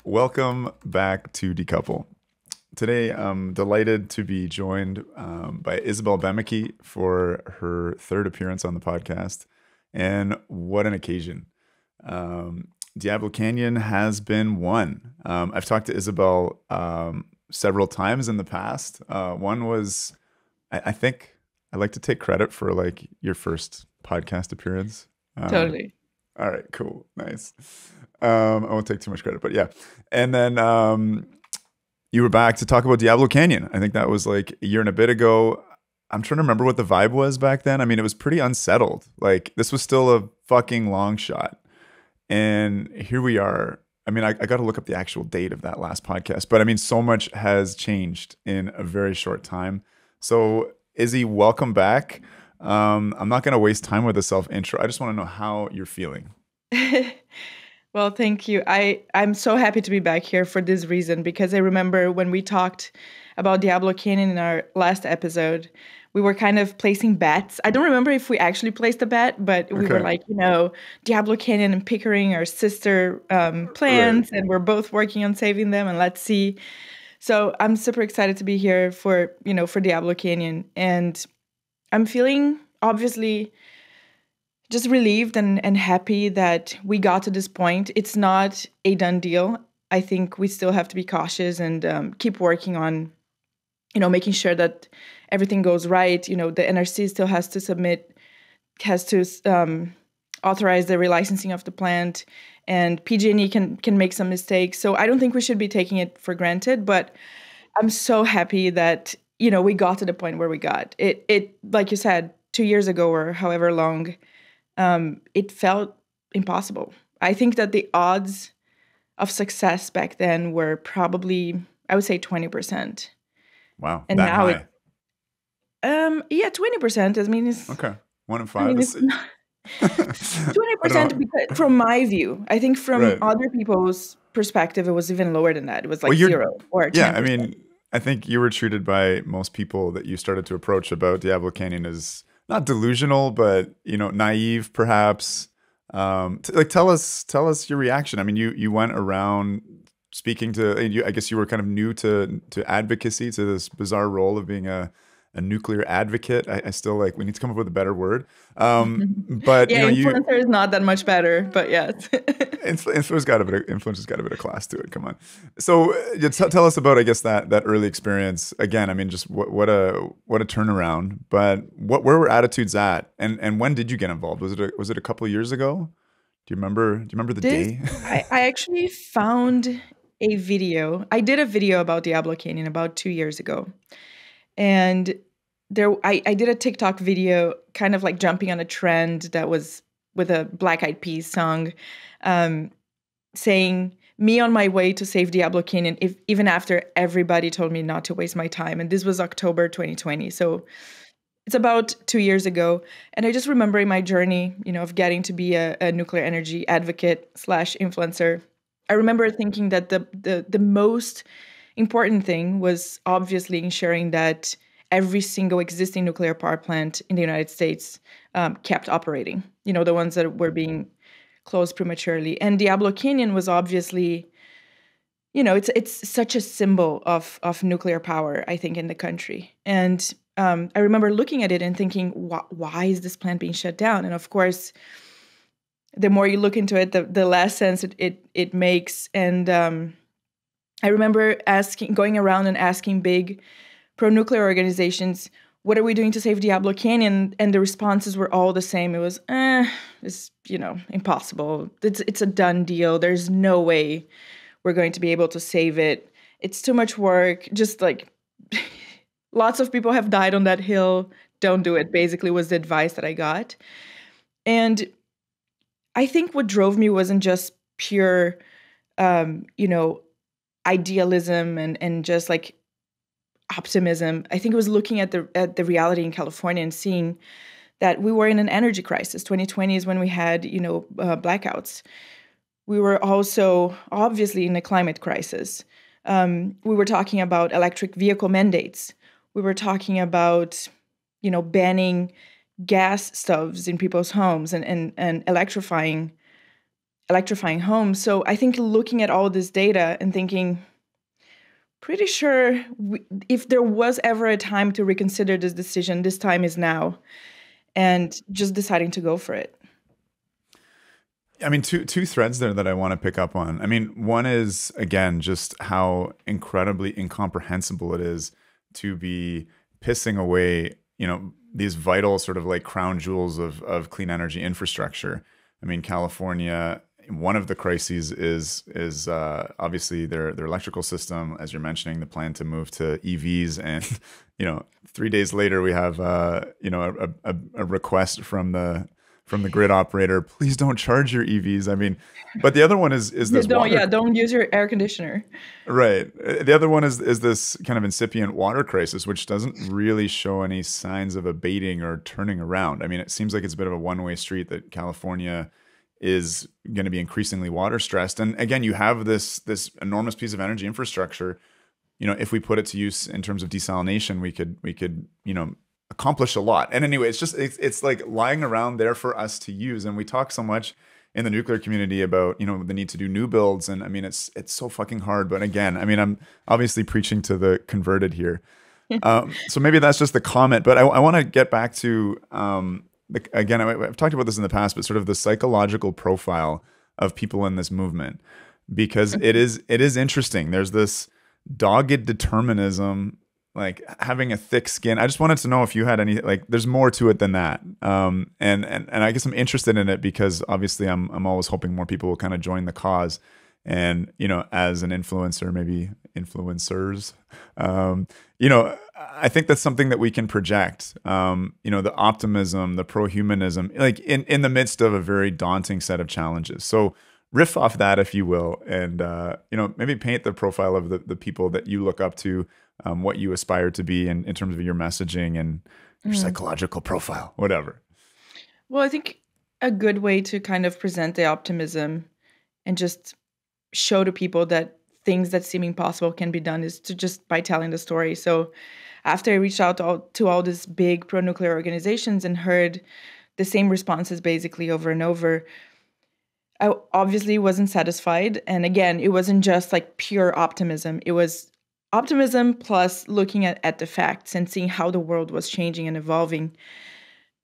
Welcome back to Decouple. Today, I'm delighted to be joined by Isabelle Boemeke for her third appearance on the podcast. And what an occasion. Diablo Canyon has been won. I've talked to Isabelle several times in the past. One was, I think I like to take credit for like your first podcast appearance. Totally. All right, cool, nice. I won't take too much credit, but yeah. And then you were back to talk about Diablo Canyon. I think that was like a year and a bit ago. I'm trying to remember what the vibe was back then. I mean, it was pretty unsettled. Like this was still a fucking long shot, and here we are. I mean, I got to look up the actual date of that last podcast, but I mean, so much has changed in a very short time. So, Izzy, welcome back. I'm not going to waste time with a self intro. I just want to know how you're feeling. Well, thank you. I'm so happy to be back here for this reason because I remember when we talked about Diablo Canyon in our last episode, we were kind of placing bets. I don't remember if we actually placed a bet, but we were Okay. like, Diablo Canyon and Pickering are sister Right. plants, and we're both working on saving them, and let's see. So I'm super excited to be here for Diablo Canyon, and I'm feeling obviously just relieved and happy that we got to this point. It's not a done deal. I think we still have to be cautious and keep working on, making sure that everything goes right. The NRC still has to authorize the relicensing of the plant, and PG&E can make some mistakes. So I don't think we should be taking it for granted. But I'm so happy that we got to the point where we got it. It like you said, 2 years ago or however long. It felt impossible. I think that the odds of success back then were probably, I would say, 20%. Wow, And that now high. yeah, 20%. Okay, one in I five. mean, it's not I don't 20% know. because from my view. I think from Right. other people's perspective, it was even lower than that. It was Well, like you're. 0 or Yeah, I 10%. mean, I think you were treated by most people that you started to approach about Diablo Canyon as not delusional, but naive, perhaps. Like, tell us your reaction. I mean, you went around speaking to. And I guess you were kind of new to advocacy, to this bizarre role of being a nuclear advocate. I still like. We need to come up with a better word. But Yeah, you influencer is not that much better, but yes. influence has got a bit of class to it. Come on. So tell us about, I guess, that early experience. Again, I mean, just what a turnaround. But where were attitudes at, and when did you get involved? Was it a couple of years ago? Do you remember the This day? I actually found a video. I did a video about Diablo Canyon about 2 years ago. And I did a TikTok video kind of like jumping on a trend that was with a Black Eyed Peas song, um, saying me on my way to save Diablo Canyon, if even after everybody told me not to waste my time. And this was October 2020. So it's about 2 years ago. And I just remember in my journey, of getting to be a nuclear energy advocate slash influencer. I remember thinking that the most important thing was obviously ensuring that every single existing nuclear power plant in the United States kept operating. The ones that were being closed prematurely. And Diablo Canyon was obviously, it's such a symbol of nuclear power, I think, in the country. And I remember looking at it and thinking, why is this plant being shut down? And of course, the more you look into it, the less sense it makes. And I remember going around and asking big pro-nuclear organizations, what are we doing to save Diablo Canyon? And the responses were all the same. It was, it's, impossible. It's a done deal. There's no way we're going to be able to save it. It's too much work. Just like lots of people have died on that hill. Don't do it, basically, was the advice that I got. And I think what drove me wasn't just pure, um, you know, idealism and just like optimism. I think it was looking at the reality in California and seeing that we were in an energy crisis. 2020 is when we had blackouts. We were also obviously in a climate crisis. We were talking about electric vehicle mandates. We were talking about banning gas stoves in people's homes and electrifying electrifying homes. So I think looking at all this data and thinking, pretty sure if there was ever a time to reconsider this decision, this time is now, and just deciding to go for it. I mean, two threads there that I want to pick up on. I mean, one is again just how incredibly incomprehensible it is to be pissing away, these vital sort of like crown jewels of clean energy infrastructure. I mean, California, one of the crises is obviously their electrical system, as you're mentioning, the plan to move to EVs, and 3 days later we have a request from the grid operator, please don't charge your EVs. I mean, but the other one is this don't use your air conditioner. Right. The other one is this kind of incipient water crisis, which doesn't really show any signs of abating or turning around. I mean, it seems like it's a bit of a one-way street, that California is going to be increasingly water stressed. And again, you have this enormous piece of energy infrastructure. If we put it to use in terms of desalination, we could accomplish a lot. And anyway, it's like lying around there for us to use. And we talk so much in the nuclear community about the need to do new builds, and I mean it's so fucking hard. But again, I mean, I'm obviously preaching to the converted here. So maybe that's just the comment. But I want to get back to again, I've talked about this in the past, but sort of the psychological profile of people in this movement, because it is interesting. There's this dogged determinism, like having a thick skin. I just wanted to know if you had any, like, there's more to it than that. And I guess I'm interested in it because obviously I'm always hoping more people will kind of join the cause. And, as an influencer, maybe influencers, I think that's something that we can project, the optimism, the pro-humanism, like in the midst of a very daunting set of challenges. So riff off that, if you will, and, maybe paint the profile of the people that you look up to, what you aspire to be in terms of your messaging and your psychological profile, whatever. Well, I think a good way to kind of present the optimism and just show to people that things that seem impossible can be done is to just by telling the story. So after I reached out to all these big pro-nuclear organizations and heard the same responses basically over and over, I obviously wasn't satisfied. And again, it wasn't just like pure optimism. It was optimism plus looking at the facts and seeing how the world was changing and evolving.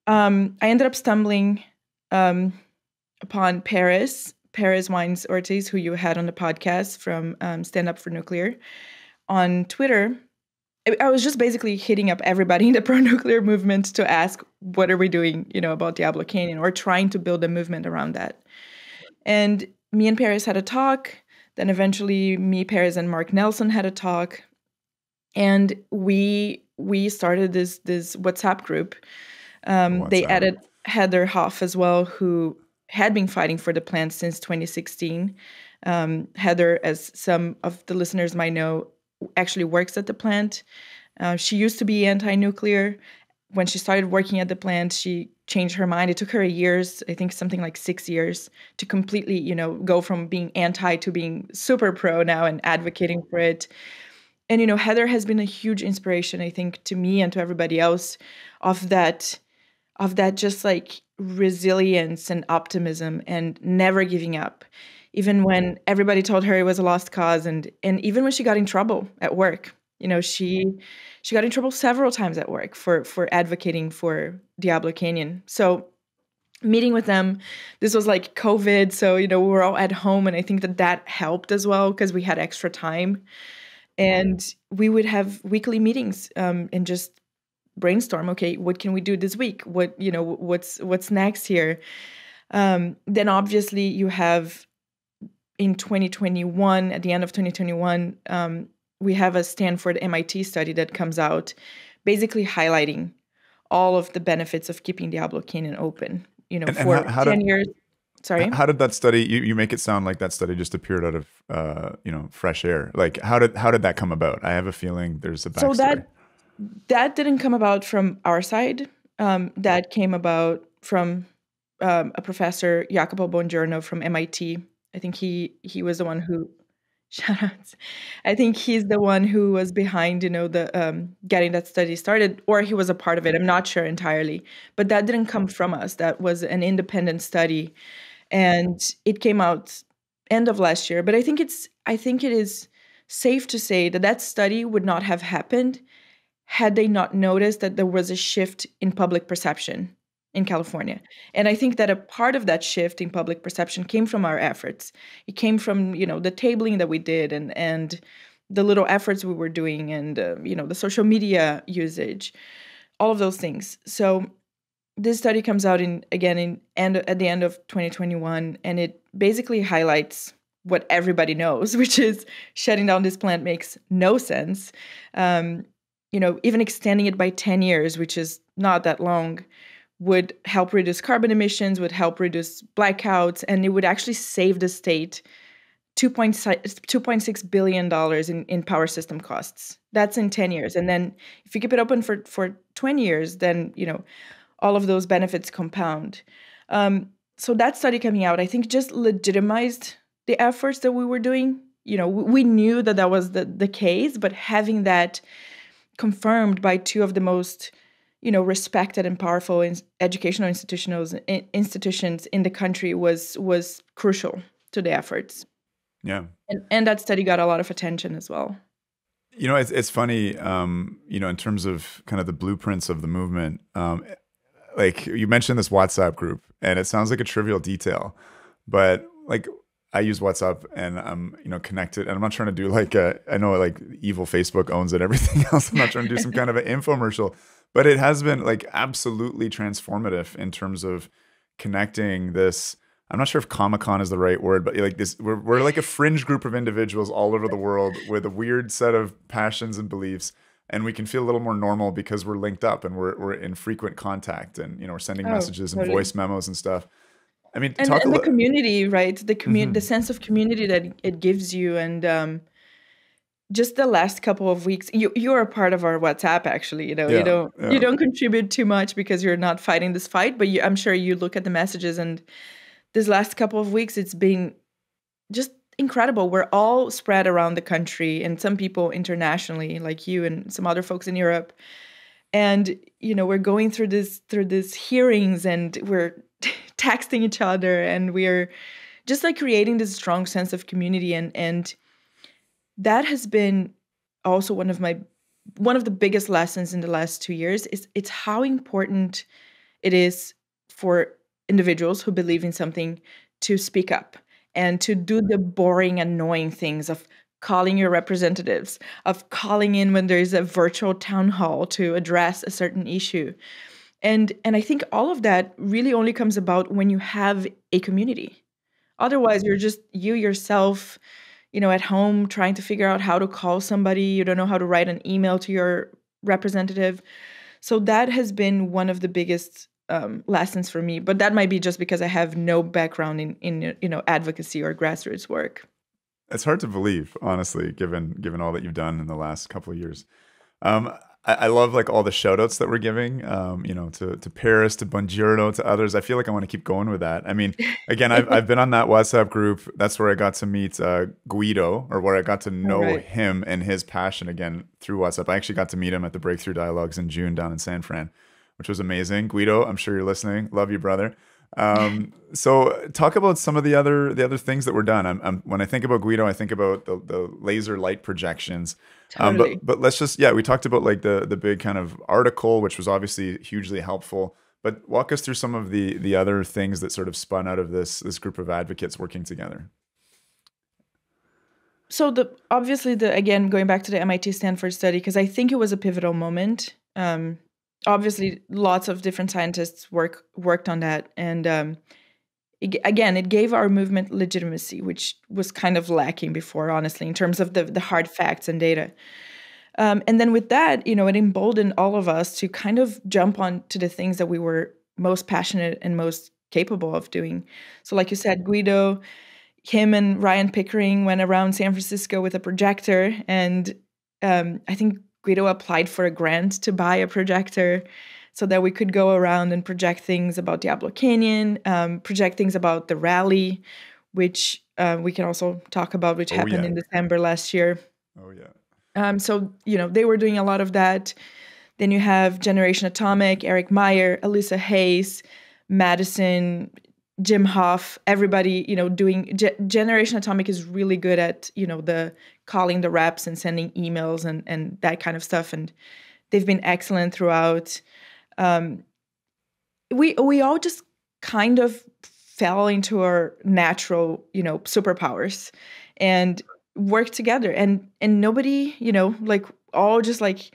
I ended up stumbling upon Paris Wines Ortiz, who you had on the podcast from Stand Up for Nuclear, on Twitter. I was just basically hitting up everybody in the pro-nuclear movement to ask, what are we doing, about Diablo Canyon, or trying to build a movement around that. And me and Paris had a talk. Then eventually me, Paris, and Mark Nelson had a talk. And we started this WhatsApp group. They added Heather Hoff as well, who had been fighting for the plant since 2016. Heather, as some of the listeners might know, actually works at the plant. She used to be anti-nuclear. When she started working at the plant, she changed her mind. It took her years, I think something like 6 years, to completely, go from being anti to being super pro now and advocating for it. And, Heather has been a huge inspiration, I think, to me and to everybody else of that just like resilience and optimism and never giving up. Even when everybody told her it was a lost cause, and even when she got in trouble at work, she got in trouble several times at work for advocating for Diablo Canyon. So meeting with them, this was like COVID, so we were all at home, and I think that helped as well because we had extra time, and we would have weekly meetings and just brainstorm. Okay, what can we do this week? What's next here? Then obviously you have in 2021, at the end of 2021, we have a Stanford MIT study that comes out basically highlighting all of the benefits of keeping Diablo Canyon open, for 10 years. Sorry? How did that study, you make it sound like that study just appeared out of, fresh air. Like how did that come about? I have a feeling there's a backstory. So that didn't come about from our side. That came about from a professor, Jacopo Bongiorno from MIT. I think he was the one who, shout outs. I think he's the one who was behind, the getting that study started, or he was a part of it. I'm not sure entirely, but that didn't come from us. That was an independent study. and it came out end of last year. But I think it is safe to say that that study would not have happened had they not noticed that there was a shift in public perception in California. And I think that a part of that shift in public perception came from our efforts. It came from, the tabling that we did, and the little efforts we were doing, and the social media usage, all of those things. So this study comes out at the end of 2021, and it basically highlights what everybody knows, which is shutting down this plant makes no sense. Even extending it by 10 years, which is not that long, would help reduce carbon emissions, would help reduce blackouts, and it would actually save the state $2.6 billion in power system costs. That's in 10 years. And then if you keep it open for 20 years, then, all of those benefits compound. So that study coming out, I think, just legitimized the efforts that we were doing. We knew that was the case, but having that confirmed by two of the most, respected and powerful educational institutions in the country was crucial to the efforts. Yeah. And that study got a lot of attention as well. It's funny, in terms of kind of the blueprints of the movement. Like you mentioned this WhatsApp group, and it sounds like a trivial detail, but like I use WhatsApp and I'm, connected, and I'm not trying to do I know like evil Facebook owns it, everything else. I'm not trying to do some kind of an infomercial, but it has been like absolutely transformative in terms of connecting this. I'm not sure if Comic-Con is the right word, but like this, we're like a fringe group of individuals all over the world with a weird set of passions and beliefs. And we can feel a little more normal because we're linked up and we're in frequent contact, and we're sending messages and voice memos and stuff. I mean, and the community, right? The sense of community that it gives you, and just the last couple of weeks, you're a part of our WhatsApp. Actually, you don't contribute too much because you're not fighting this fight, but I'm sure you look at the messages, and this last couple of weeks, it's been just incredible. We're all spread around the country, and some people internationally, like you and some other folks in Europe. And we're going through this hearings, and we're texting each other, and we're just like creating this strong sense of community. And that has been also one of the biggest lessons in the last 2 years. It's how important it is for individuals who believe in something to speak up and to do the boring, annoying things of calling your representatives, of calling in when there's a virtual town hall to address a certain issue. And I think all of that really only comes about when you have a community. Otherwise, you're just you yourself, at home trying to figure out how to call somebody. You don't know how to write an email to your representative. So that has been one of the biggest lessons for me, but that might be just because I have no background in advocacy or grassroots work. It's hard to believe, honestly, given all that you've done in the last couple of years. I love like all the shout outs that we're giving, to Paris, to Buongiorno, to others. I feel like I want to keep going with that. I mean, again, I've been on that WhatsApp group. That's where I got to meet Guido, or where I got to know him and his passion again through WhatsApp. I actually got to meet him at the Breakthrough Dialogues in June down in San Fran, which was amazing. Guido, I'm sure you're listening. Love you, brother. So talk about some of the other things that were done. When I think about Guido, I think about the laser light projections. Totally. But let's just, we talked about like the big kind of article, which was obviously hugely helpful. But walk us through some of the other things that sort of spun out of this group of advocates working together. So again, going back to the MIT Stanford study, because I think it was a pivotal moment. Obviously, lots of different scientists worked on that, and it gave our movement legitimacy, which was kind of lacking before, honestly, in terms of the hard facts and data. And then with that, it emboldened all of us to kind of jump on to the things that we were most passionate and most capable of doing. So, like you said, Guido, him and Ryan Pickering went around San Francisco with a projector, and I think Guido applied for a grant to buy a projector so that we could go around and project things about Diablo Canyon, project things about the rally, which we can also talk about, which happened in December last year. Oh, yeah. So, they were doing a lot of that. Then you have Generation Atomic, Eric Meyer, Alyssa Hayes, Madison, Jim Hoff, everybody, doing Generation Atomic is really good at, the calling the reps and sending emails and that kind of stuff. And they've been excellent throughout. We all just kind of fell into our natural, superpowers and worked together, and nobody, like all just like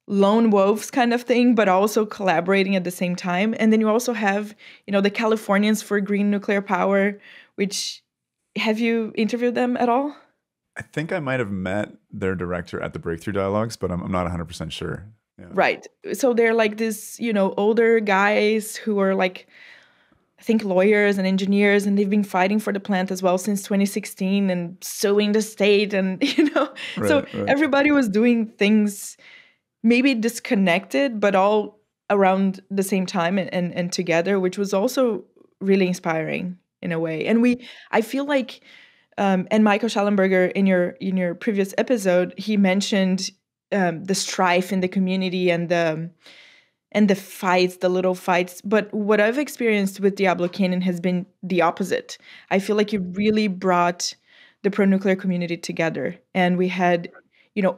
lone wolves kind of thing, but also collaborating at the same time. And then you also have, the Californians for Green Nuclear Power, which, have you interviewed them at all? I think I might have met their director at the Breakthrough Dialogues, but I'm not 100% sure. Yeah. Right. So they're like this, older guys who are like, I think, lawyers and engineers, and they've been fighting for the plant as well since 2016 and suing the state. And, so Right. everybody was doing things maybe disconnected, but all around the same time and together, which was also really inspiring in a way. And I feel like, and Michael Schallenberger in your previous episode, he mentioned the strife in the community and the fights, the little fights. But what I've experienced with Diablo Canyon has been the opposite. I feel like it really brought the pro-nuclear community together. And we had,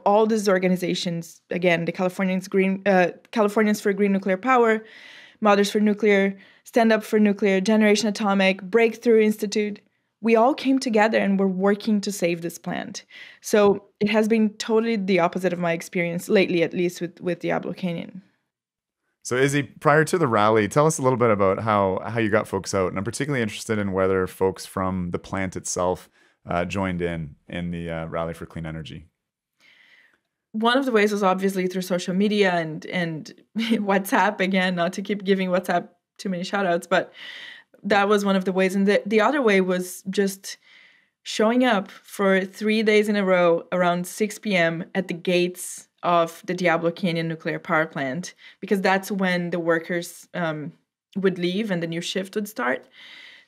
all these organizations, again, the Californians for Green Nuclear Power, Mothers for Nuclear, Stand Up for Nuclear, Generation Atomic, Breakthrough Institute. We all came together and were working to save this plant. So it has been totally the opposite of my experience lately, at least with Diablo Canyon. So Izzy, prior to the rally, tell us a little bit about how you got folks out. And I'm particularly interested in whether folks from the plant itself joined in the Rally for Clean Energy. One of the ways was obviously through social media and WhatsApp, again, not to keep giving WhatsApp too many shout outs, but that was one of the ways. And the other way was just showing up for 3 days in a row around 6 p.m. at the gates of the Diablo Canyon Nuclear Power Plant, because that's when the workers would leave and the new shift would start.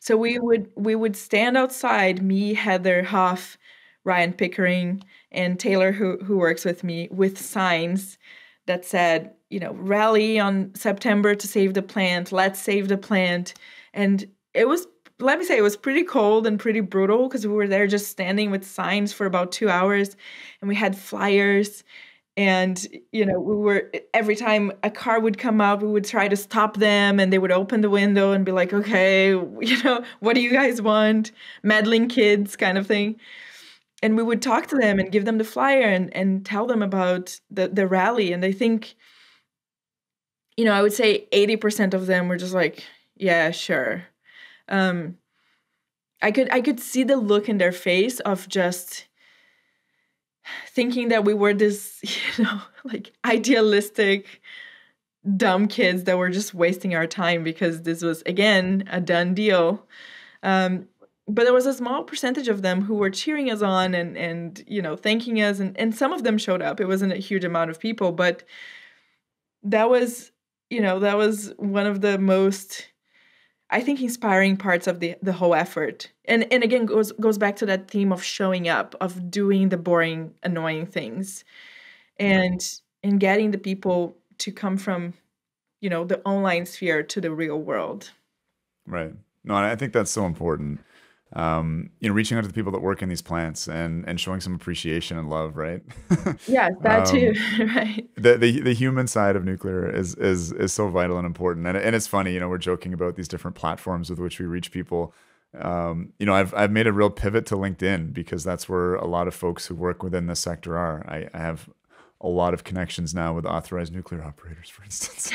So we would stand outside, me, Heather, Hoff, Ryan Pickering, and Taylor, who works with me, with signs that said, rally on September to save the plant, let's save the plant. And it was, let me say, it was pretty cold and pretty brutal because we were there just standing with signs for about 2 hours, and we had flyers. And, we were, every time a car would come up, we would try to stop them, and they would open the window and be like, okay, what do you guys want? Meddling kids kind of thing. And we would talk to them and give them the flyer and tell them about the rally. And I think, I would say 80% of them were just like, yeah, sure. I could see the look in their face of just thinking that we were this, like idealistic, dumb kids that were just wasting our time because this was, again, a done deal. But there was a small percentage of them who were cheering us on and thanking us. And some of them showed up. It wasn't a huge amount of people, but that was, that was one of the most, I think, inspiring parts of the whole effort. And again, goes back to that theme of showing up, of doing the boring, annoying things, and getting the people to come from, the online sphere to the real world. Right. No, I think that's so important. Reaching out to the people that work in these plants and showing some appreciation and love, right? Yes, that too. Right. The human side of nuclear is so vital and important. And it's funny, we're joking about these different platforms with which we reach people. I've made a real pivot to LinkedIn because that's where a lot of folks who work within this sector are. I have a lot of connections now with authorized nuclear operators, for instance,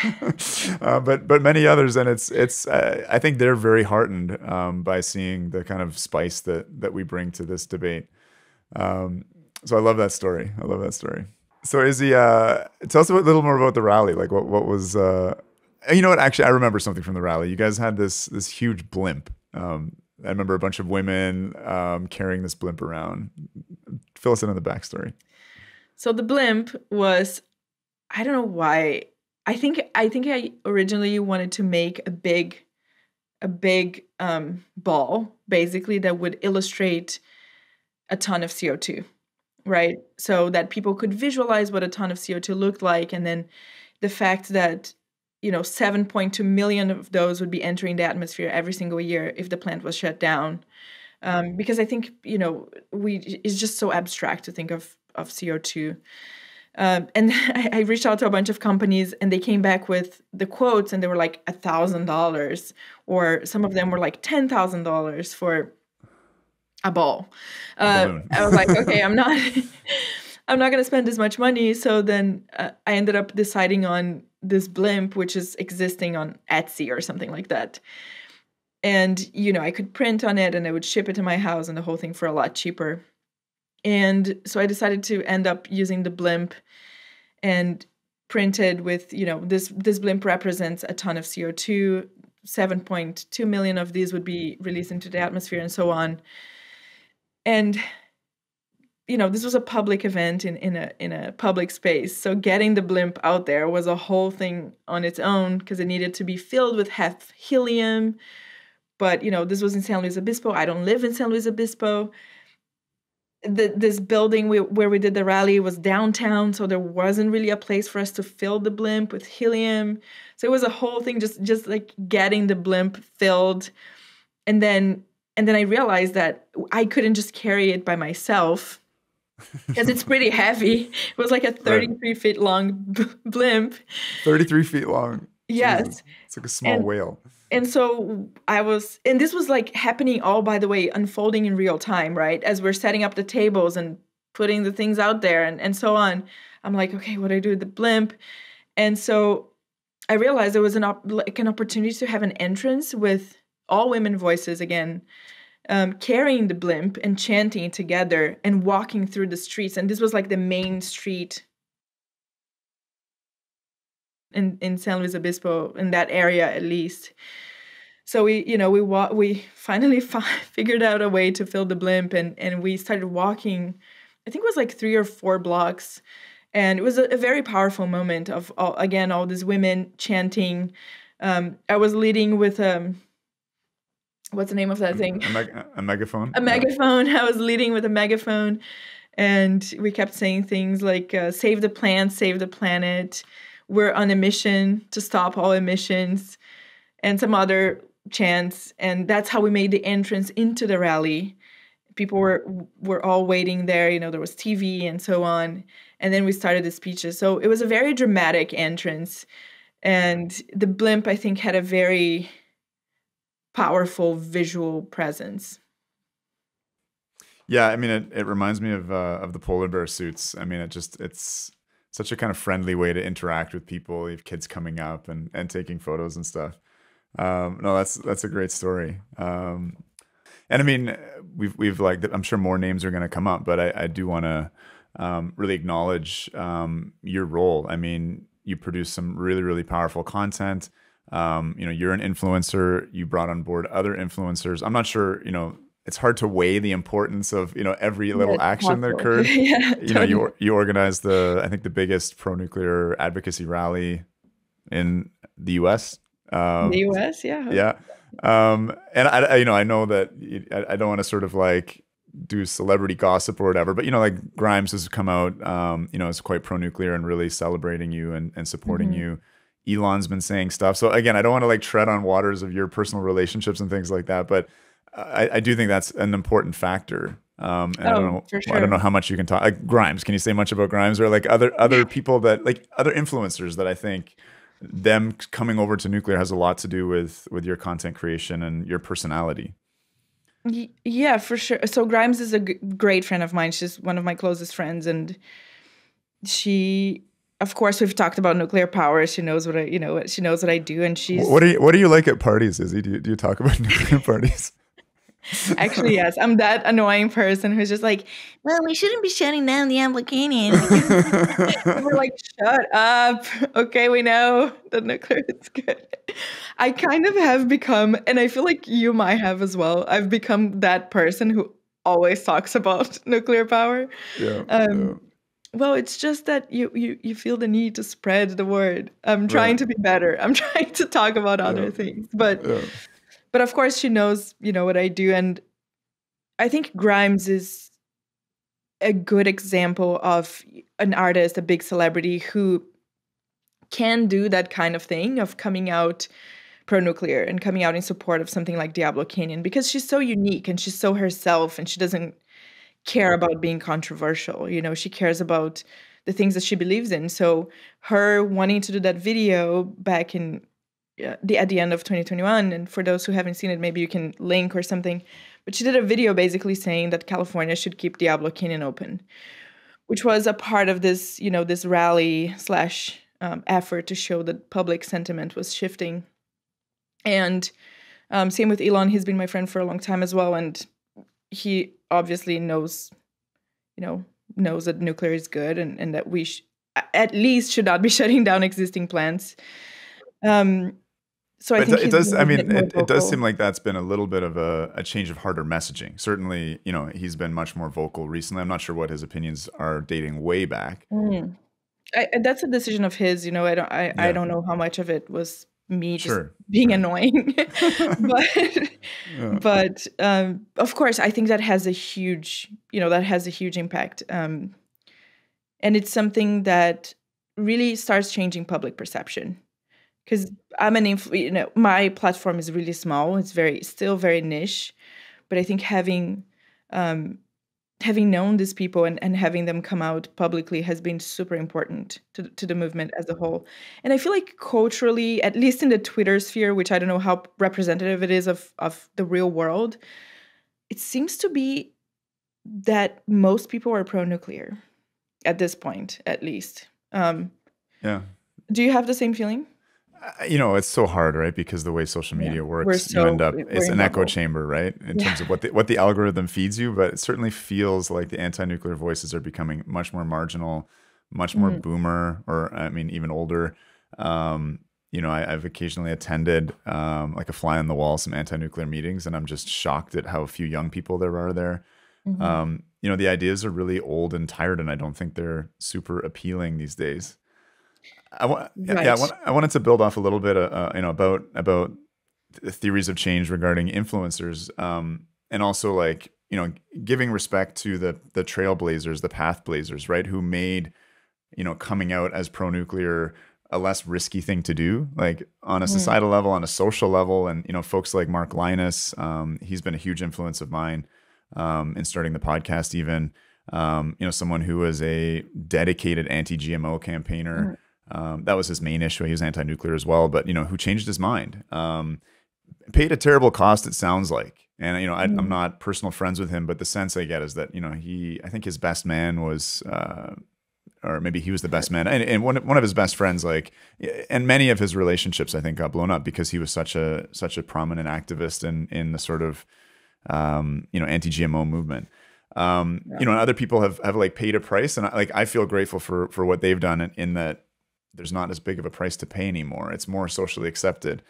but many others, and it's I think they're very heartened by seeing the kind of spice that we bring to this debate. So I love that story. So Izzy, tell us a little more about the rally. Like what was actually I remember something from the rally. You guys had this huge blimp. I remember a bunch of women carrying this blimp around. Fill us in on the backstory. So the blimp was, I don't know why. I think I originally wanted to make a big ball, basically, that would illustrate a ton of CO2, right? So that people could visualize what a ton of CO2 looked like, and then the fact that 7.2 million of those would be entering the atmosphere every single year if the plant was shut down. Because I think, it's just so abstract to think of CO2. And I reached out to a bunch of companies, and they came back with the quotes, and they were like $1,000, or some of them were like $10,000 for a ball. Balloon. I was like, okay, I'm not, I'm not going to spend as much money. So then I ended up deciding on this blimp, which is existing on Etsy or something like that. And, I could print on it and I would ship it to my house and the whole thing for a lot cheaper. And so I decided to end up using the blimp and printed with, this blimp represents a ton of CO2, 7.2 million of these would be released into the atmosphere and so on. And, this was a public event in a public space. So getting the blimp out there was a whole thing on its own because it needed to be filled with helium. But, this was in San Luis Obispo. I don't live in San Luis Obispo. This building where we did the rally was downtown, so there wasn't really a place for us to fill the blimp with helium. So it was a whole thing, just like getting the blimp filled. And then I realized that I couldn't just carry it by myself because it's pretty heavy. It was like a 33 feet long blimp. 33 feet long. Yes. Jesus. It's like a small whale. And so and this was like happening all, by the way, unfolding in real time, right? As we're setting up the tables and putting the things out there and so on. I'm like, okay, what do I do with the blimp? And so I realized there was an opportunity to have an entrance with all women voices again, carrying the blimp and chanting together and walking through the streets. And this was like the main street in San Luis Obispo, in that area at least. So we finally figured out a way to fill the blimp, and we started walking. I think it was like 3 or 4 blocks, and it was a very powerful moment of all these women chanting. I was leading with what's the name of that thing? A megaphone. A megaphone. I was leading with a megaphone, and we kept saying things like "Save the plants, save the planet." We're on a mission to stop all emissions, and some other chants. And that's how we made the entrance into the rally. People were all waiting there. There was TV and so on. And then we started the speeches. So it was a very dramatic entrance. And the blimp, I think, had a very powerful visual presence. Yeah, I mean, it reminds me of the polar bear suits. I mean, it's such a kind of friendly way to interact with people. You have kids coming up and taking photos and stuff. No, that's a great story. And I mean, we've like, I'm sure more names are going to come up, but I do want to really acknowledge your role. I mean, you produce some really, really powerful content. You're an influencer. You brought on board other influencers. I'm not sure, it's hard to weigh the importance of, every little action that occurred. Yeah, totally. You organized I think the biggest pro-nuclear advocacy rally in the US. The US, yeah. Yeah. And I know that I don't want to sort of like do celebrity gossip or whatever, but like Grimes has come out, is quite pro-nuclear and really celebrating you and supporting you. Elon's been saying stuff. So again, I don't want to like tread on waters of your personal relationships and things like that, but I do think that's an important factor. And I don't know, for sure. I don't know how much you can talk. Like Grimes, can you say much about Grimes or like other people that like other influencers that I think them coming over to nuclear has a lot to do with your content creation and your personality? Yeah, for sure. So Grimes is a great friend of mine. She's one of my closest friends, and she, of course, we've talked about nuclear power. She knows what she knows what I do, and she's. What do you like at parties, Izzy? Do you talk about nuclear parties? Actually, yes. I'm that annoying person who's just like, well, we shouldn't be shutting down the Diablo Canyon. We're like, shut up. Okay, we know that nuclear is good. I kind of have become, and I feel like you might have as well, I've become that person who always talks about nuclear power. Yeah. Well, it's just that you feel the need to spread the word. I'm trying to be better. I'm trying to talk about other things. But of course she knows, what I do. And I think Grimes is a good example of an artist, a big celebrity who can do that kind of thing of coming out pro-nuclear and coming out in support of something like Diablo Canyon, because she's so unique and she's so herself, and she doesn't care about being controversial. She cares about the things that she believes in. So her wanting to do that video back in at the end of 2021, and for those who haven't seen it, maybe you can link or something, but she did a video basically saying that California should keep Diablo Canyon open, which was a part of this, this rally slash effort to show that public sentiment was shifting. And same with Elon. He's been my friend for a long time as well, and he obviously knows that nuclear is good, and that we at least should not be shutting down existing plants. So I think it does. I mean, it does seem like that's been a little bit of a change of heart or messaging. Certainly, he's been much more vocal recently. I'm not sure what his opinions are dating way back. That's a decision of his. I don't know how much of it was me just being annoying, but of course, I think that has a huge impact, and it's something that really starts changing public perception. Because I'm my platform is really small. It's still very niche, but I think having known these people and having them come out publicly has been super important to the movement as a whole. And I feel like culturally, at least in the Twitter sphere, which I don't know how representative it is of the real world, it seems to be that most people are pro-nuclear at this point, at least. Yeah. Do you have the same feeling? It's so hard, right? Because the way social media works, you end up, it's an echo chamber, right? In terms of what the algorithm feeds you. But it certainly feels like the anti-nuclear voices are becoming much more marginal, much more boomer, or I mean, even older. I've occasionally attended like a fly on the wall, some anti-nuclear meetings, and I'm just shocked at how few young people there are there. The ideas are really old and tired, and I don't think they're super appealing these days. I wanted to build off a little bit, about the theories of change regarding influencers, and also giving respect to the trailblazers, the path blazers, right? Who made, coming out as pro-nuclear a less risky thing to do, like on a societal level, on a social level, and folks like Mark Linus, he's been a huge influence of mine in starting the podcast. Even someone who was a dedicated anti-GMO campaigner. That was his main issue. He was anti-nuclear as well, but who changed his mind, paid a terrible cost, it sounds like. And I'm not personal friends with him, but the sense I get is that I think his best man was, or maybe he was the best man, and one of his best friends, and many of his relationships I think got blown up because he was such a prominent activist in the sort of anti-GMO movement. And other people have paid a price, and I feel grateful for what they've done in that. There's not as big of a price to pay anymore. It's more socially accepted.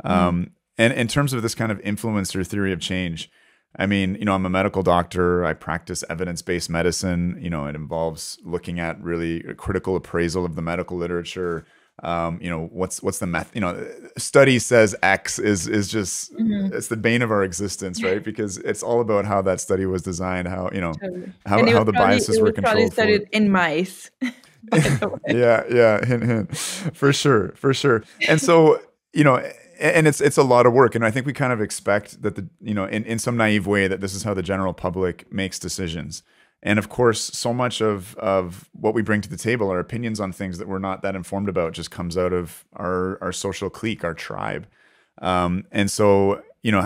And in terms of this kind of influencer theory of change, I mean, I'm a medical doctor. I practice evidence-based medicine. It involves looking at really a critical appraisal of the medical literature. What's the method? Study says X is just, it's the bane of our existence, right? Because it's all about how that study was designed, how the biases were controlled. Probably studied in mice. Yeah, hint, for sure. And so, and it's a lot of work, and I think we kind of expect that in some naive way that this is how the general public makes decisions. And of course, so much of what we bring to the table, our opinions on things that we're not that informed about, just comes out of our social clique, our tribe. And so,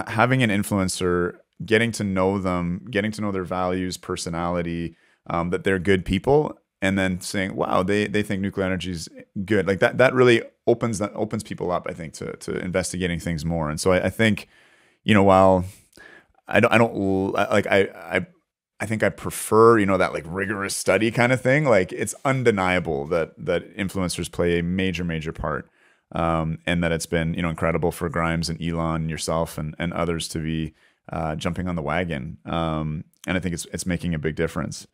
having an influencer, getting to know them, getting to know their values, personality, that they're good people, and then saying, wow, they think nuclear energy is good. Like that really opens people up, I think, to investigating things more. And so I think, while I think I prefer, that rigorous study kind of thing. It's undeniable that influencers play a major part, and that it's been, incredible for Grimes and Elon and yourself and others to be jumping on the wagon. And I think it's making a big difference.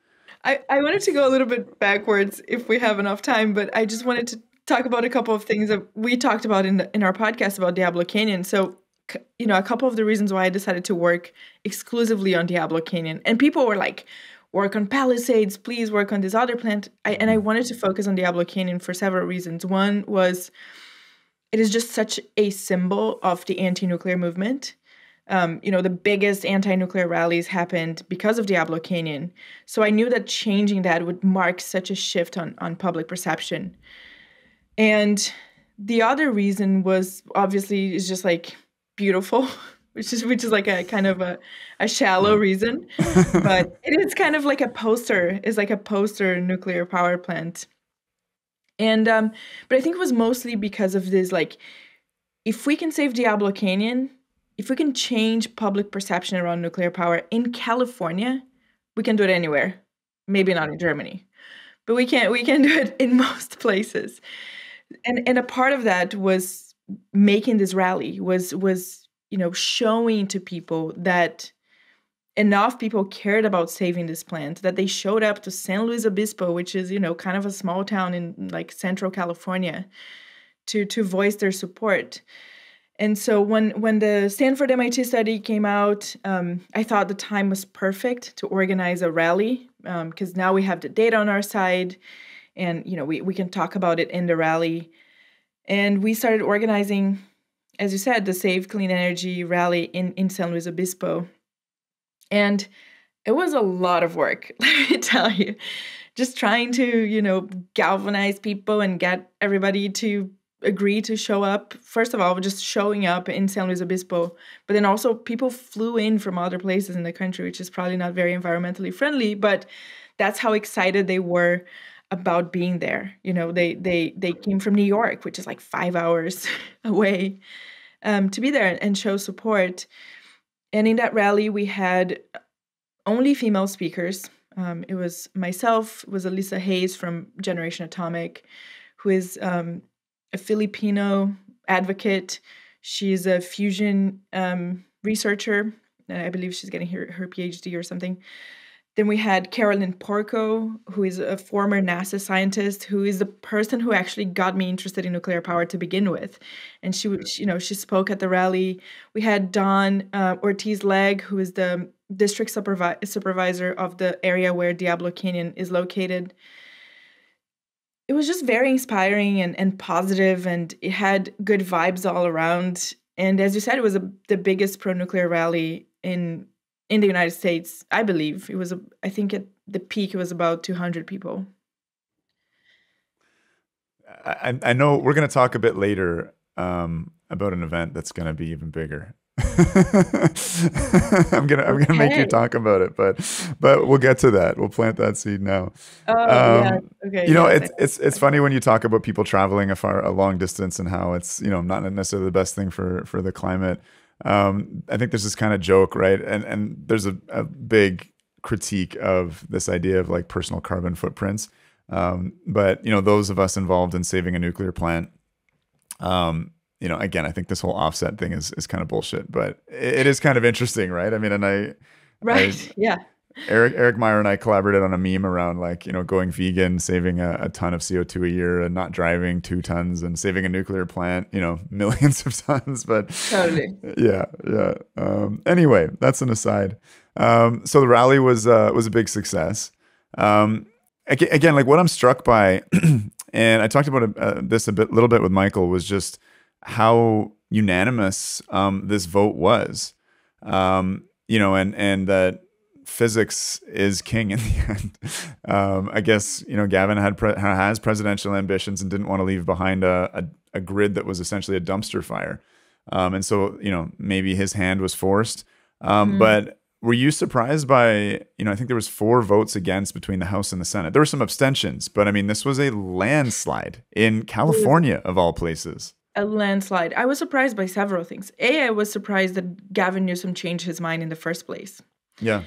I wanted to go a little bit backwards if we have enough time, but I just wanted to talk about a couple of things that we talked about in our podcast about Diablo Canyon. So, a couple of the reasons why I decided to work exclusively on Diablo Canyon, and people were like, work on Palisades, please work on this other plant. And I wanted to focus on Diablo Canyon for several reasons. One was it is just such a symbol of the anti-nuclear movement. The biggest anti-nuclear rallies happened because of Diablo Canyon. So I knew that changing that would mark such a shift on public perception. And the other reason was obviously is just like beautiful, which is like a kind of a shallow reason, but it is kind of like a poster. It's like a poster nuclear power plant. And but I think it was mostly because of this, like, if we can save Diablo Canyon, if we can change public perception around nuclear power in California, we can do it anywhere. Maybe not in Germany, but we can do it in most places. And a part of that was making this rally, was showing to people that enough people cared about saving this plant, that they showed up to San Luis Obispo, which is, kind of a small town in like Central California, to voice their support. And so when the Stanford MIT study came out, I thought the time was perfect to organize a rally, because now we have the data on our side, and we can talk about it in the rally. And we started organizing, as you said, the Save Clean Energy rally in San Luis Obispo. And it was a lot of work, let me tell you. Just trying to, galvanize people and get everybody to agree to show up. First of all, just showing up in San Luis Obispo, but then also people flew in from other places in the country, which is probably not very environmentally friendly, but that's how excited they were about being there. They came from New York, which is like 5 hours away, to be there and show support. And in that rally, we had only female speakers. It was myself, it was Elisa Hayes from Generation Atomic, who is a Filipino advocate. She's a fusion researcher. I believe she's getting her PhD or something. Then we had Carolyn Porco, who is a former NASA scientist, who is the person who actually got me interested in nuclear power to begin with. And she spoke at the rally. We had Don Ortiz-Legg, who is the district supervisor of the area where Diablo Canyon is located. It was just very inspiring and positive, and it had good vibes all around. And as you said, it was the biggest pro-nuclear rally in the United States, I believe. It was, I think at the peak, it was about 200 people. I know we're going to talk a bit later about an event that's going to be even bigger. I'm gonna make you talk about it, but we'll get to that. We'll plant that seed now. Yeah. Okay. It's funny when you talk about people traveling a long distance and how it's not necessarily the best thing for the climate. I think there's this kind of joke, right? And there's a big critique of this idea of like personal carbon footprints. But those of us involved in saving a nuclear plant, again, I think this whole offset thing is kind of bullshit, but it is kind of interesting, right? I mean, yeah. Eric Meyer and I collaborated on a meme around like, going vegan, saving a ton of CO2 a year, and not driving 2 tons, and saving a nuclear plant, millions of tons. But totally. Yeah. Anyway, that's an aside. So the rally was a big success. Again, like what I'm struck by, and I talked about this little bit with Michael, was just how unanimous this vote was. And that physics is king in the end. I guess Gavin has presidential ambitions and didn't want to leave behind a grid that was essentially a dumpster fire, and so maybe his hand was forced. But were you surprised by I think there was 4 votes against between the House and the Senate. There were some abstentions, but I mean this was a landslide in California of all places. A landslide. I was surprised by several things. I was surprised that Gavin Newsom changed his mind in the first place. Yeah.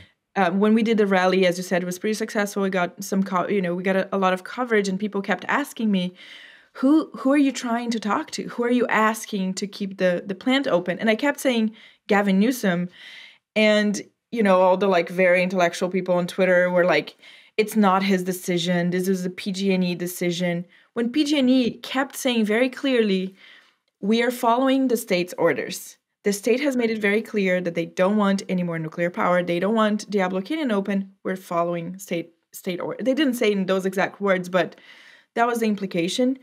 When we did the rally, as you said, it was pretty successful. We got we got a lot of coverage, and people kept asking me, who are you trying to talk to? Who are you asking to keep the plant open? And I kept saying Gavin Newsom, and all the like very intellectual people on Twitter were like, it's not his decision. This is a PG&E decision. When PG&E kept saying very clearly, we are following the state's orders. The state has made it very clear that they don't want any more nuclear power. They don't want Diablo Canyon open. We're following state order. They didn't say in those exact words, but that was the implication.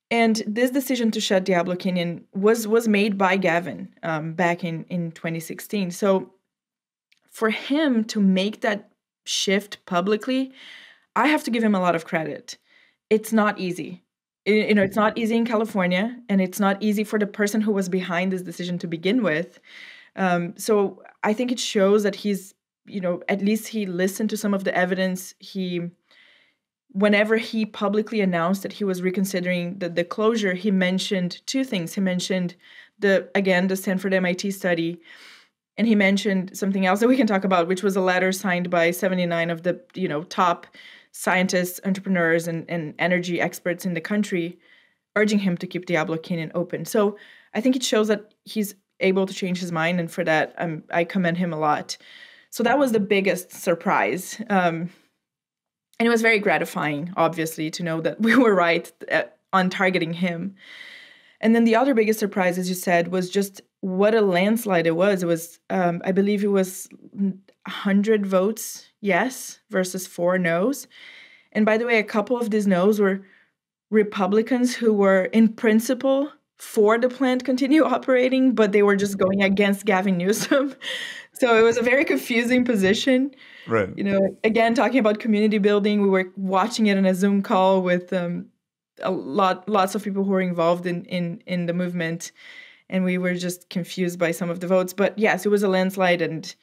And this decision to shut Diablo Canyon was made by Gavin back in 2016. So for him to make that shift publicly, I have to give him a lot of credit. It's not easy. It's not easy in California, and it's not easy for the person who was behind this decision to begin with. So I think it shows that he's, at least he listened to some of the evidence. Whenever he publicly announced that he was reconsidering the closure, he mentioned two things. He mentioned the Stanford MIT study, and he mentioned something else that we can talk about, which was a letter signed by 79 of the top scientists, entrepreneurs, and energy experts in the country, urging him to keep Diablo Canyon open. So I think it shows that he's able to change his mind, and for that, I commend him a lot. So that was the biggest surprise. And it was very gratifying, obviously, to know that we were right on targeting him. And then the other biggest surprise, as you said, was just what a landslide it was. It was, I believe it was 100 votes yes versus 4 no's. And by the way, a couple of these no's were Republicans who were in principle for the plant continue operating, but they were just going against Gavin Newsom. So it was a very confusing position. Right. Again, talking about community building, we were watching it on a Zoom call with lots of people who were involved in the movement, and we were just confused by some of the votes. But yes, it was a landslide, and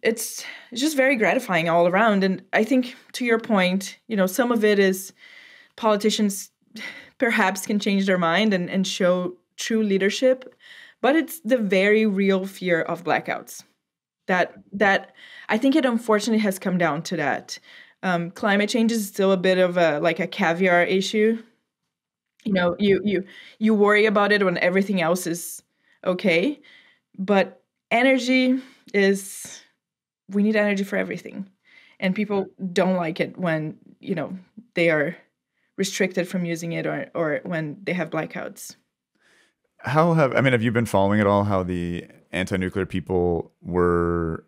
it's just very gratifying all around. And I think, to your point, some of it is politicians perhaps can change their mind and show true leadership, but it's the very real fear of blackouts that I think it unfortunately has come down to that. Climate change is still a bit of a caviar issue. You worry about it when everything else is okay, but energy is, we need energy for everything, and people don't like it when they are restricted from using it or when they have blackouts. Have you been following at all how the anti-nuclear people were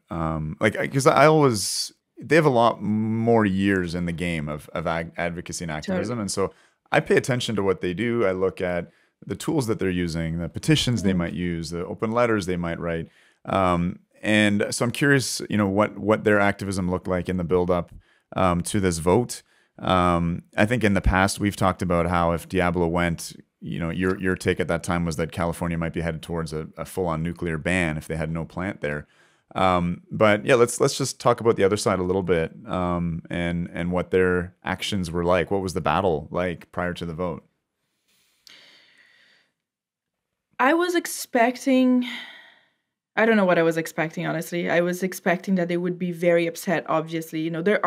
because they have a lot more years in the game of advocacy and activism. Totally. And so I pay attention to what they do. I look at the tools that they're using, the petitions they might use, the open letters they might write. And so I'm curious, what their activism looked like in the build-up to this vote. I think in the past we've talked about how if Diablo went, your take at that time was that California might be headed towards a full-on nuclear ban if they had no plant there. But yeah, let's just talk about the other side a little bit, and what their actions were like. What was the battle like prior to the vote? I don't know what I was expecting, honestly. I was expecting that they would be very upset, obviously. There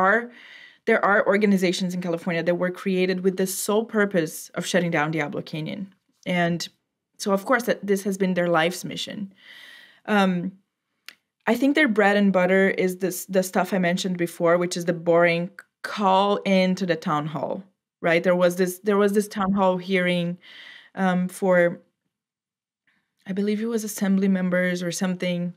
are organizations in California that were created with the sole purpose of shutting down Diablo Canyon. And so, of course, this has been their life's mission. I think their bread and butter is the stuff I mentioned before, which is the boring call into the town hall, right? There was this town hall hearing for, I believe it was assembly members or something,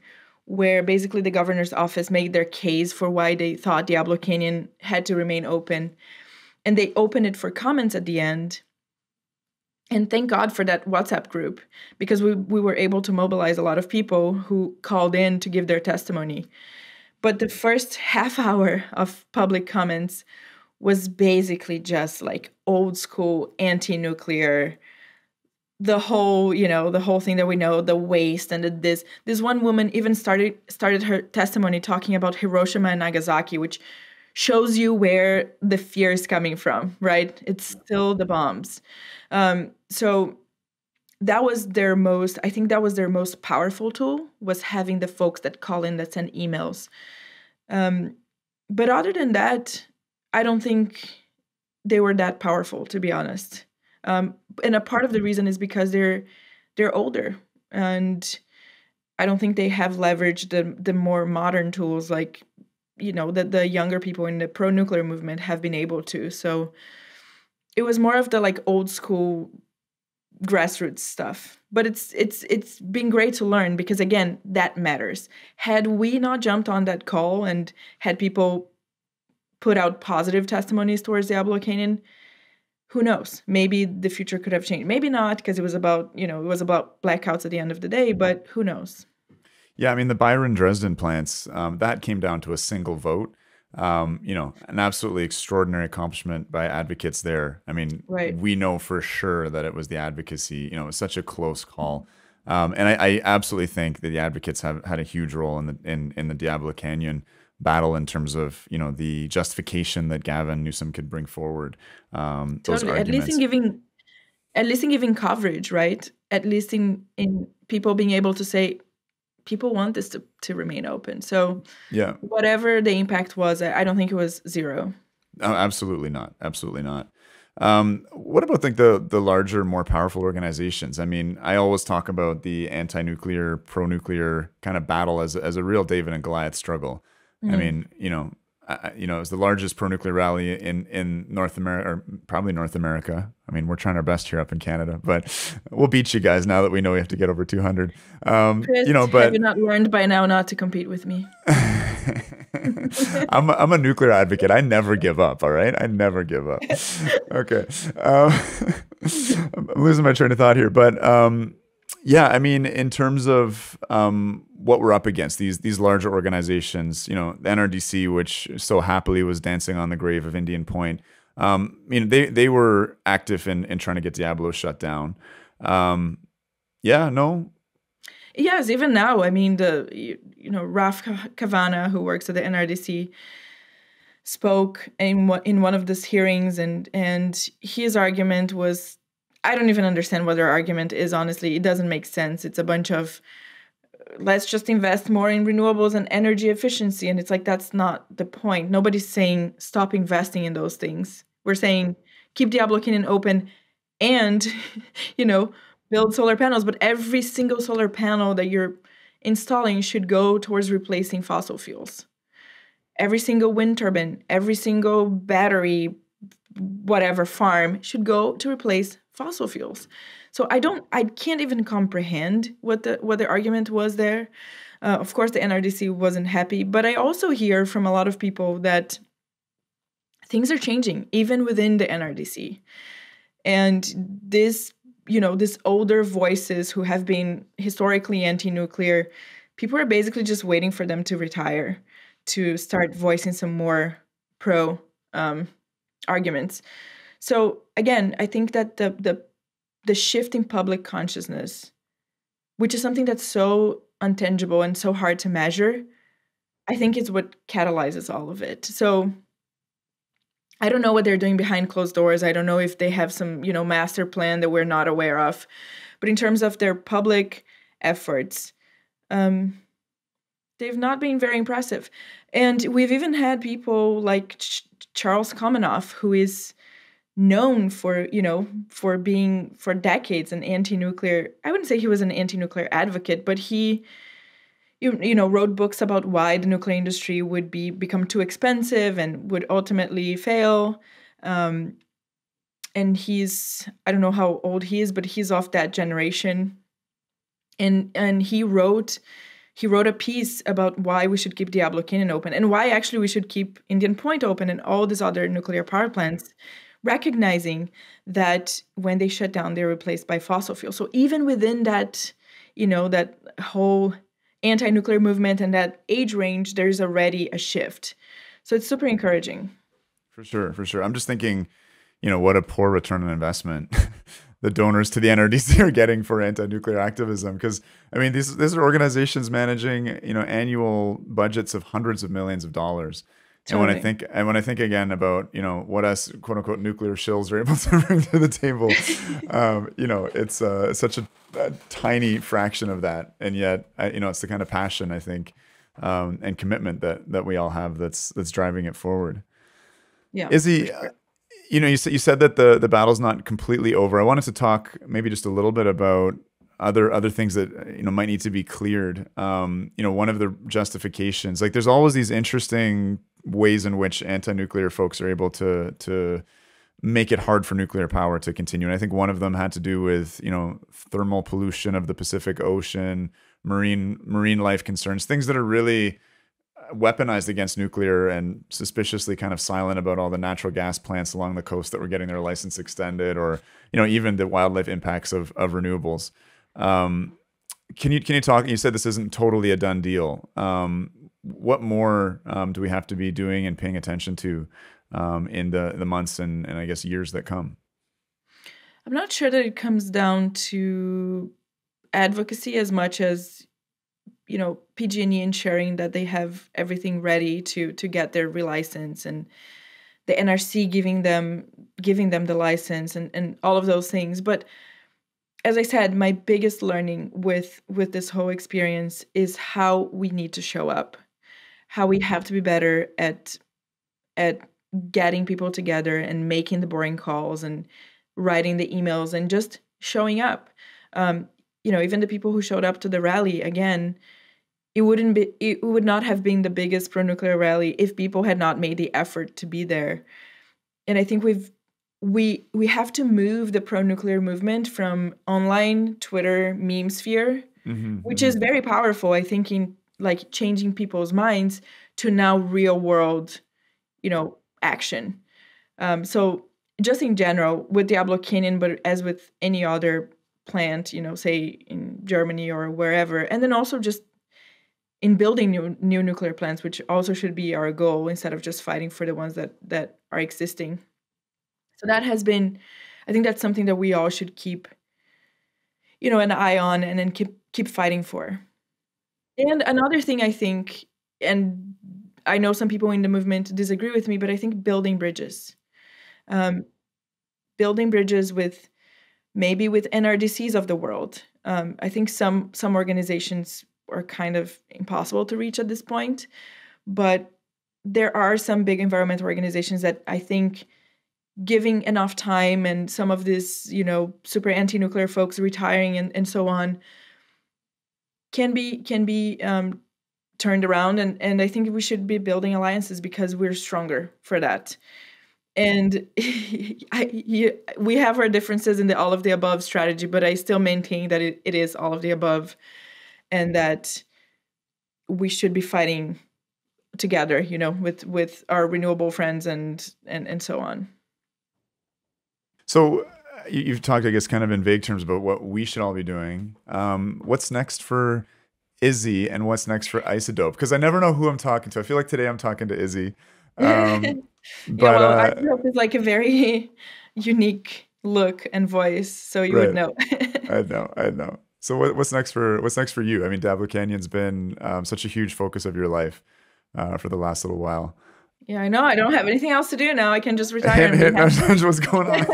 where basically the governor's office made their case for why they thought Diablo Canyon had to remain open. And they opened it for comments at the end. And thank God for that WhatsApp group, because we were able to mobilize a lot of people who called in to give their testimony. But the first half hour of public comments was basically just like old school anti-nuclear, the whole thing that we know, the waste and this one woman even started her testimony talking about Hiroshima and Nagasaki, which shows you where the fear is coming from, right? It's still the bombs. So that was their most powerful tool, was having the folks that call in, that send emails. But other than that, I don't think they were that powerful, to be honest. And a part of the reason is because they're older, and I don't think they have leveraged the more modern tools like, that the younger people in the pro-nuclear movement have been able to. So it was more of the like old school grassroots stuff. But it's been great to learn, because again, that matters. Had we not jumped on that call and had people put out positive testimonies towards Diablo Canyon, who knows? Maybe the future could have changed. Maybe not, because it was about, it was about blackouts at the end of the day, but who knows? Yeah, I mean, the Byron Dresden plants, that came down to a single vote. An absolutely extraordinary accomplishment by advocates there. I mean, Right. we know for sure that it was the advocacy. It was such a close call. And I absolutely think that the advocates have had a huge role in the Diablo Canyon battle in terms of, the justification that Gavin Newsom could bring forward, those Totally. arguments. At least in giving coverage, right? At least in people being able to say, people want this to remain open. So Yeah. whatever the impact was, I don't think it was zero. Oh, absolutely not. Absolutely not. What about like the larger, more powerful organizations? I mean, I always talk about the anti-nuclear, pro-nuclear kind of battle as a real David and Goliath struggle. I mean, it's the largest pro-nuclear rally in North America, or probably North America. I mean, we're trying our best here up in Canada, but we'll beat you guys now that we know we have to get over 200. Chris, have But you not learned by now not to compete with me? I'm a nuclear advocate. I never give up. All right, I never give up. Okay, I'm losing my train of thought here, but yeah, I mean, in terms of what we're up against, these larger organizations, the NRDC, which so happily was dancing on the grave of Indian Point, they were active in trying to get Diablo shut down. Yeah, no. Yes, even now. I mean, Raf Kavana, who works at the NRDC, spoke in one of these hearings, and his argument was, I don't even understand what their argument is, honestly. It doesn't make sense. It's a bunch of, let's just invest more in renewables and energy efficiency. And it's like, that's not the point. Nobody's saying stop investing in those things. We're saying keep Diablo Canyon open and, build solar panels. But every single solar panel that you're installing should go towards replacing fossil fuels. Every single wind turbine, every single battery, whatever farm should go to replace fossil fuels. So I can't even comprehend what the argument was there. Of course, the NRDC wasn't happy, but I also hear from a lot of people that things are changing, even within the NRDC. And these older voices who have been historically anti-nuclear, people are basically just waiting for them to retire to start voicing some more pro arguments. So again, I think that the shift in public consciousness, which is something that's so untangible and so hard to measure, I think is what catalyzes all of it. So I don't know what they're doing behind closed doors. I don't know if they have some, master plan that we're not aware of. But in terms of their public efforts, they've not been very impressive. And we've even had people like Charles Komanoff, who is known for decades an anti-nuclear, I wouldn't say he was an anti-nuclear advocate, but he wrote books about why the nuclear industry would become too expensive and would ultimately fail. And he's, I don't know how old he is, but he's of that generation. And he wrote a piece about why we should keep Diablo Canyon open and why actually we should keep Indian Point open and all these other nuclear power plants, recognizing that when they shut down, they're replaced by fossil fuel. So even within that, that whole anti-nuclear movement and that age range, there's already a shift. So it's super encouraging. For sure. I'm just thinking, what a poor return on investment the donors to the NRDC are getting for anti-nuclear activism. Because I mean, these are organizations managing, annual budgets of hundreds of millions of dollars. Totally. And when I think again about, what us quote unquote nuclear shills are able to bring to the table, it's such a tiny fraction of that. And yet, it's the kind of passion, I think, and commitment that we all have that's driving it forward. Yeah. Izzy, you said that the battle's not completely over. I wanted to talk maybe just a little bit about other things that might need to be cleared. One of the justifications, like there's always these interesting ways in which anti-nuclear folks are able to make it hard for nuclear power to continue. And I think one of them had to do with, thermal pollution of the Pacific Ocean, marine life concerns, things that are really weaponized against nuclear, and suspiciously kind of silent about all the natural gas plants along the coast that were getting their license extended, or even the wildlife impacts of renewables. Can you talk? You said this isn't totally a done deal. What more do we have to be doing and paying attention to in the months and I guess years that come? I'm not sure that it comes down to advocacy as much as PG&E ensuring that they have everything ready to get their relicense, and the NRC giving them the license, and all of those things. But as I said, my biggest learning with this whole experience is how we need to show up, how we have to be better at getting people together and making the boring calls and writing the emails and just showing up. Even the people who showed up to the rally, again, it would not have been the biggest pro-nuclear rally if people had not made the effort to be there. And I think we have to move the pro-nuclear movement from online Twitter meme sphere, which is very powerful, I think, in like changing people's minds, to now real world, action. So just in general with Diablo Canyon, but as with any other plant, say in Germany or wherever, and then also just in building new nuclear plants, which also should be our goal instead of just fighting for the ones that are existing. So that has been, I think that's something that we all should keep, an eye on, and then keep fighting for. And another thing I think, and I know some people in the movement disagree with me, but I think building bridges with maybe with NRDCs of the world. I think some organizations are kind of impossible to reach at this point, but there are some big environmental organizations that I think, giving enough time and some of this, super anti-nuclear folks retiring and so on, can be turned around. And I think we should be building alliances because we're stronger for that. And we have our differences in the all of the above strategy, but I still maintain that it is all of the above, and that we should be fighting together, with our renewable friends and so on. So you've talked, I guess, kind of in vague terms about what we should all be doing. What's next for Izzy, and what's next for Isodope? Because I never know who I'm talking to. I feel like today I'm talking to Izzy. But Isodope is like a very unique look and voice, so you would know. I know. So what's next for you? I mean, Diablo Canyon's been such a huge focus of your life for the last little while. Yeah, I know. I don't have anything else to do now. I can just retire. What's going on?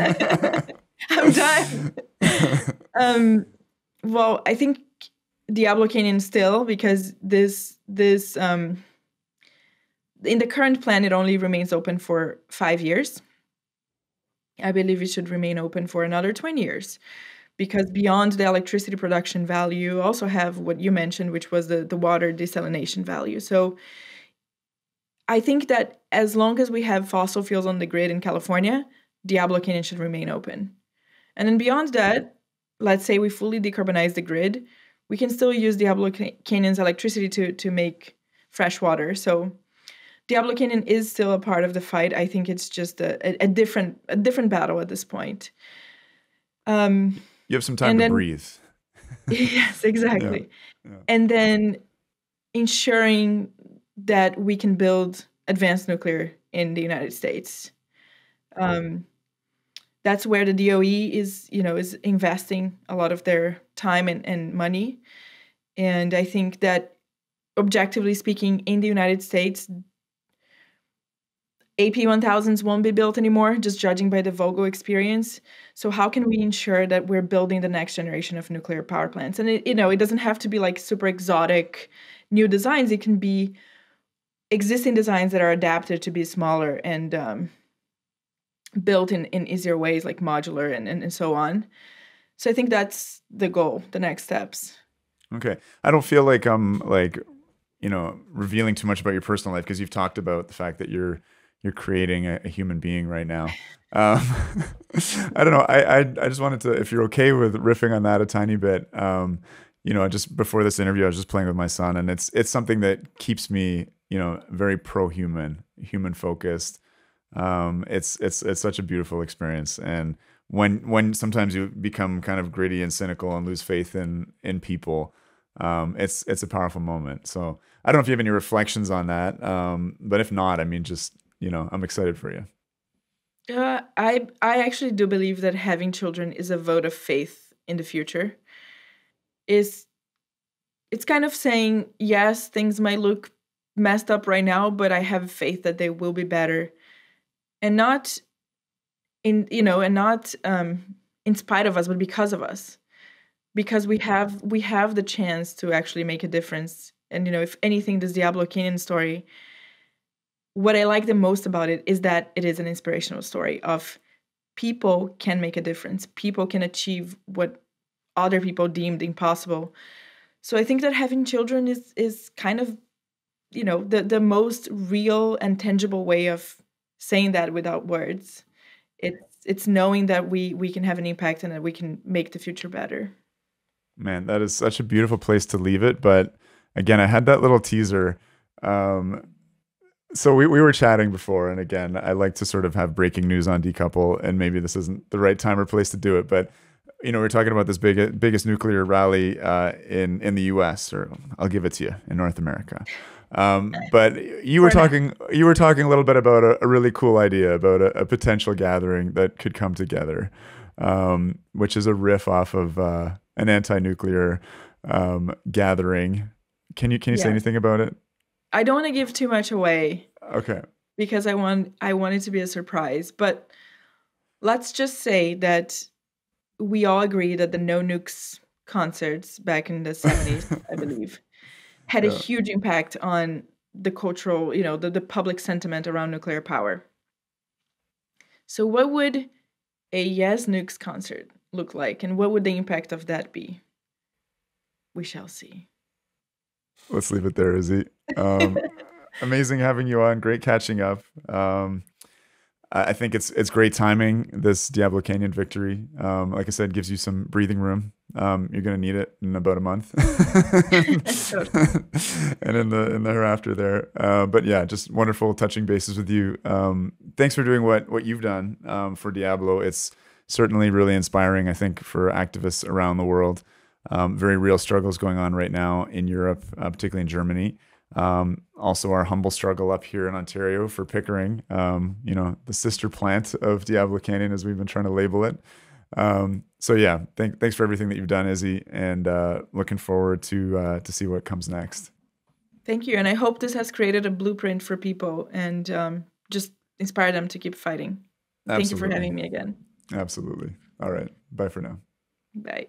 I'm done. Well, I think Diablo Canyon still, because this in the current plan, it only remains open for 5 years. I believe it should remain open for another 20 years. Because beyond the electricity production value, also have what you mentioned, which was the water desalination value. So I think that as long as we have fossil fuels on the grid in California, Diablo Canyon should remain open. And then beyond that, let's say we fully decarbonize the grid, we can still use Diablo Canyon's electricity to make fresh water. So Diablo Canyon is still a part of the fight. I think it's just a different battle at this point. You have some time to breathe. Yes, exactly. Yeah. And then ensuring that we can build advanced nuclear in the United States. That's where the DOE is investing a lot of their time and money. And I think that, objectively speaking, in the United States, AP1000s won't be built anymore, just judging by the Vogel experience. So how can we ensure that we're building the next generation of nuclear power plants? And it doesn't have to be like super exotic new designs. It can be existing designs that are adapted to be smaller and built in easier ways, like modular and so on. So I think that's the goal, the next steps. Okay. I don't feel like I'm revealing too much about your personal life, because you've talked about the fact that you're you're creating a human being right now. Um, I don't know. I just wanted to, if you're okay with riffing on that a tiny bit, just before this interview, I was just playing with my son, and it's something that keeps me, very pro-human, human focused. It's such a beautiful experience, and when sometimes you become kind of gritty and cynical and lose faith in people, it's a powerful moment. So I don't know if you have any reflections on that, but if not, I mean, just I'm excited for you. I actually do believe that having children is a vote of faith in the future. Is It's kind of saying, yes, things might look messed up right now, but I have faith that they will be better, and not in spite of us, but because of us, because we have the chance to actually make a difference. And if anything, this Diablo Canyon story, what I like the most about it is that it is an inspirational story of people can make a difference. People can achieve what other people deemed impossible. So I think that having children is kind of, the most real and tangible way of saying that without words. It's knowing that we can have an impact and that we can make the future better. Man, that is such a beautiful place to leave it. But again, I had that little teaser. Um, so we were chatting before, and again, I like to sort of have breaking news on Decouple, and maybe this isn't the right time or place to do it, but we're talking about this biggest nuclear rally in the U.S., or I'll give it to you, in North America. But you were talking a little bit about a really cool idea about a potential gathering that could come together, which is a riff off of an anti-nuclear gathering. Can you say Yeah. anything about it? I don't want to give too much away Okay. because I want it to be a surprise, but let's just say that we all agree that the No Nukes concerts back in the 70s, I believe, had a Yeah. huge impact on the cultural, the public sentiment around nuclear power. So what would a Yes Nukes concert look like, and what would the impact of that be? We shall see. Let's leave it there, Izzy. Um, Amazing having you on. Great catching up. I think it's great timing. This Diablo Canyon victory, like I said, gives you some breathing room. You're gonna need it in about a month, Totally. and in the hereafter there. But yeah, just wonderful touching bases with you. Thanks for doing what you've done for Diablo. It's certainly really inspiring, I think, for activists around the world. Very real struggles going on right now in Europe, particularly in Germany. Also, our humble struggle up here in Ontario for Pickering, the sister plant of Diablo Canyon, as we've been trying to label it. So yeah, thanks for everything that you've done, Izzy, and looking forward to see what comes next. Thank you, and I hope this has created a blueprint for people and just inspire them to keep fighting. Thank you for Absolutely, having me again. absolutely. All right, bye for now. Bye.